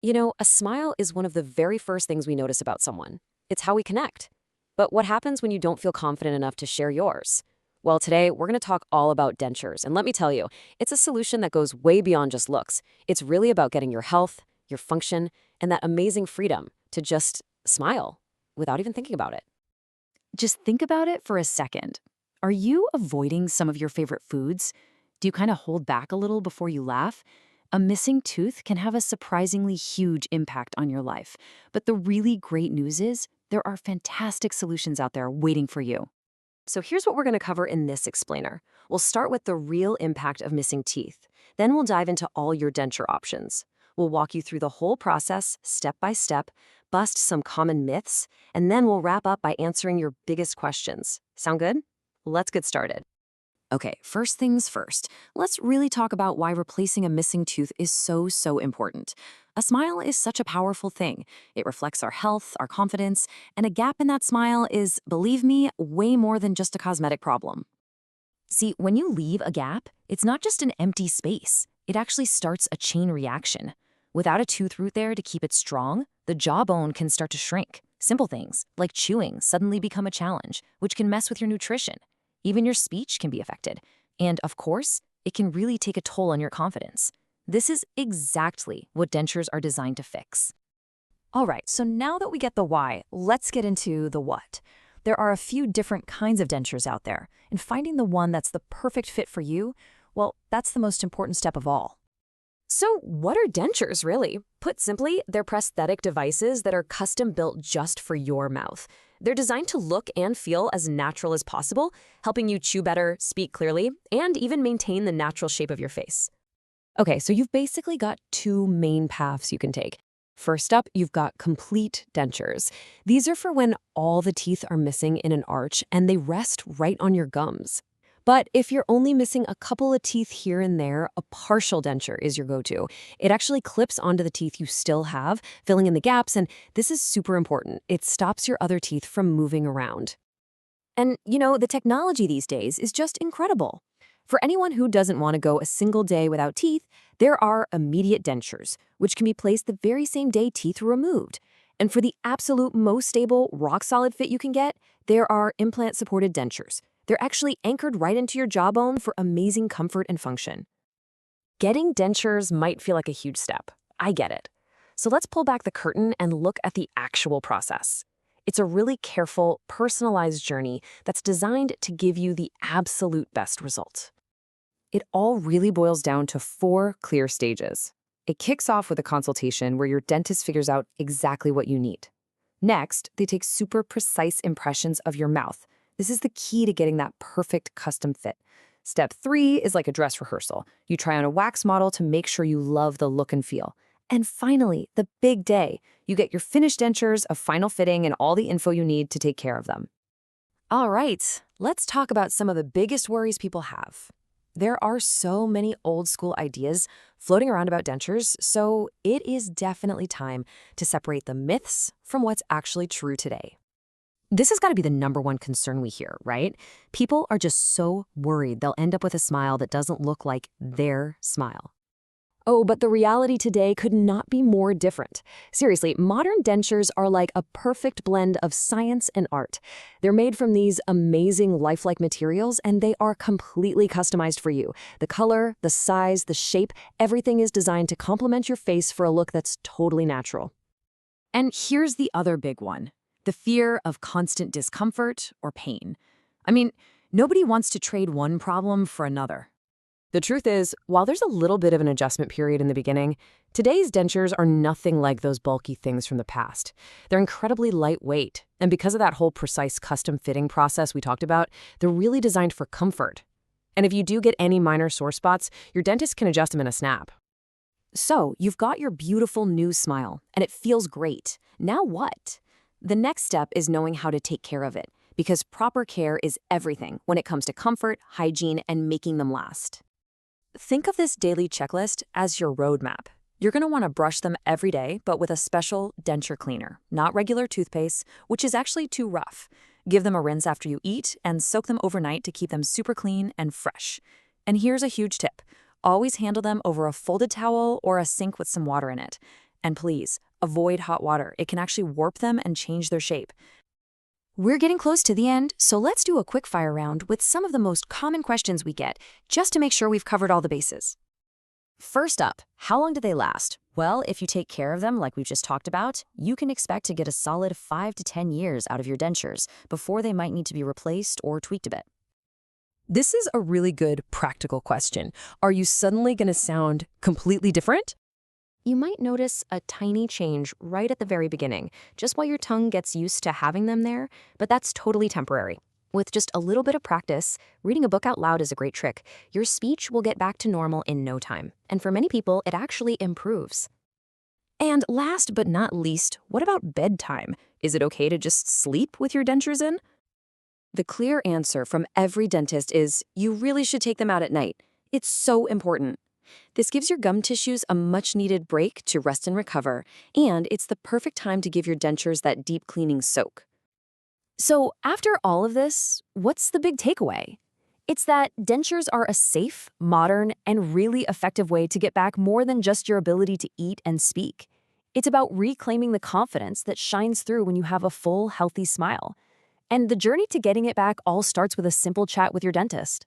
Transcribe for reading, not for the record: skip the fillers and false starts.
A smile is one of the very first things we notice about someone. It's how we connect. But what happens when you don't feel confident enough to share yours? Well, today we're going to talk all about dentures. And let me tell you, it's a solution that goes way beyond just looks. It's really about getting your health, your function, and that amazing freedom to just smile without even thinking about it. Just think about it for a second. Are you avoiding some of your favorite foods? Do you kind of hold back a little before you laugh? A missing tooth can have a surprisingly huge impact on your life. But the really great news is there are fantastic solutions out there waiting for you. So here's what we're going to cover in this explainer. We'll start with the real impact of missing teeth. Then we'll dive into all your denture options. We'll walk you through the whole process, step by step, bust some common myths, and then we'll wrap up by answering your biggest questions. Sound good? Let's get started. Okay, first things first, let's really talk about why replacing a missing tooth is so important. A smile is such a powerful thing. It reflects our health, our confidence, and a gap in that smile is, believe me, way more than just a cosmetic problem. See, when you leave a gap, it's not just an empty space. It actually starts a chain reaction. Without a tooth root there to keep it strong, the jawbone can start to shrink. Simple things, like chewing, suddenly become a challenge, which can mess with your nutrition. Even your speech can be affected. And of course, it can really take a toll on your confidence. This is exactly what dentures are designed to fix. All right, so now that we get the why, let's get into the what. There are a few different kinds of dentures out there, and finding the one that's the perfect fit for you, well, that's the most important step of all. So what are dentures, really? Put simply, they're prosthetic devices that are custom-built just for your mouth. They're designed to look and feel as natural as possible, helping you chew better, speak clearly, and even maintain the natural shape of your face. Okay, so you've basically got two main paths you can take. First up, you've got complete dentures. These are for when all the teeth are missing in an arch and they rest right on your gums. But if you're only missing a couple of teeth here and there, a partial denture is your go-to. It actually clips onto the teeth you still have, filling in the gaps, and this is super important. It stops your other teeth from moving around. And, the technology these days is just incredible. For anyone who doesn't want to go a single day without teeth, there are immediate dentures, which can be placed the very same day teeth are removed. And for the absolute most stable, rock-solid fit you can get, there are implant-supported dentures. They're actually anchored right into your jawbone for amazing comfort and function. Getting dentures might feel like a huge step. I get it. So let's pull back the curtain and look at the actual process. It's a really careful, personalized journey that's designed to give you the absolute best result. It all really boils down to 4 clear stages. It kicks off with a consultation where your dentist figures out exactly what you need. Next, they take super precise impressions of your mouth. This is the key to getting that perfect custom fit. Step 3 is like a dress rehearsal. You try on a wax model to make sure you love the look and feel. And finally, the big day. You get your finished dentures, a final fitting, and all the info you need to take care of them. All right, let's talk about some of the biggest worries people have. There are so many old school ideas floating around about dentures, so it is definitely time to separate the myths from what's actually true today. This has got to be the #1 concern we hear, right? People are just so worried they'll end up with a smile that doesn't look like their smile. Oh, but the reality today could not be more different. Seriously, modern dentures are like a perfect blend of science and art. They're made from these amazing lifelike materials, and they are completely customized for you. The color, the size, the shape, everything is designed to complement your face for a look that's totally natural. And here's the other big one. The fear of constant discomfort or pain. I mean, nobody wants to trade one problem for another. The truth is, while there's a little bit of an adjustment period in the beginning, today's dentures are nothing like those bulky things from the past. They're incredibly lightweight, and because of that whole precise custom fitting process we talked about, they're really designed for comfort. And if you do get any minor sore spots, your dentist can adjust them in a snap. So, you've got your beautiful new smile, and it feels great. Now what? The next step is knowing how to take care of it, because proper care is everything when it comes to comfort, hygiene, and making them last. Think of this daily checklist as your roadmap. You're going to want to brush them every day, but with a special denture cleaner, not regular toothpaste, which is actually too rough. Give them a rinse after you eat and soak them overnight to keep them super clean and fresh. And here's a huge tip. Always handle them over a folded towel or a sink with some water in it. And please, avoid hot water. It can actually warp them and change their shape. We're getting close to the end, so let's do a quick fire round with some of the most common questions we get, just to make sure we've covered all the bases. First up, how long do they last? Well, if you take care of them like we've just talked about, you can expect to get a solid 5 to 10 years out of your dentures before they might need to be replaced or tweaked a bit. This is a really good practical question. Are you suddenly going to sound completely different? You might notice a tiny change right at the very beginning, just while your tongue gets used to having them there, but that's totally temporary. With just a little bit of practice, reading a book out loud is a great trick. Your speech will get back to normal in no time, and for many people, it actually improves. And last but not least, what about bedtime? Is it okay to just sleep with your dentures in? The clear answer from every dentist is you really should take them out at night. It's so important. This gives your gum tissues a much-needed break to rest and recover, and it's the perfect time to give your dentures that deep cleaning soak. So after all of this, what's the big takeaway? It's that dentures are a safe, modern, and really effective way to get back more than just your ability to eat and speak. It's about reclaiming the confidence that shines through when you have a full, healthy smile. And the journey to getting it back all starts with a simple chat with your dentist.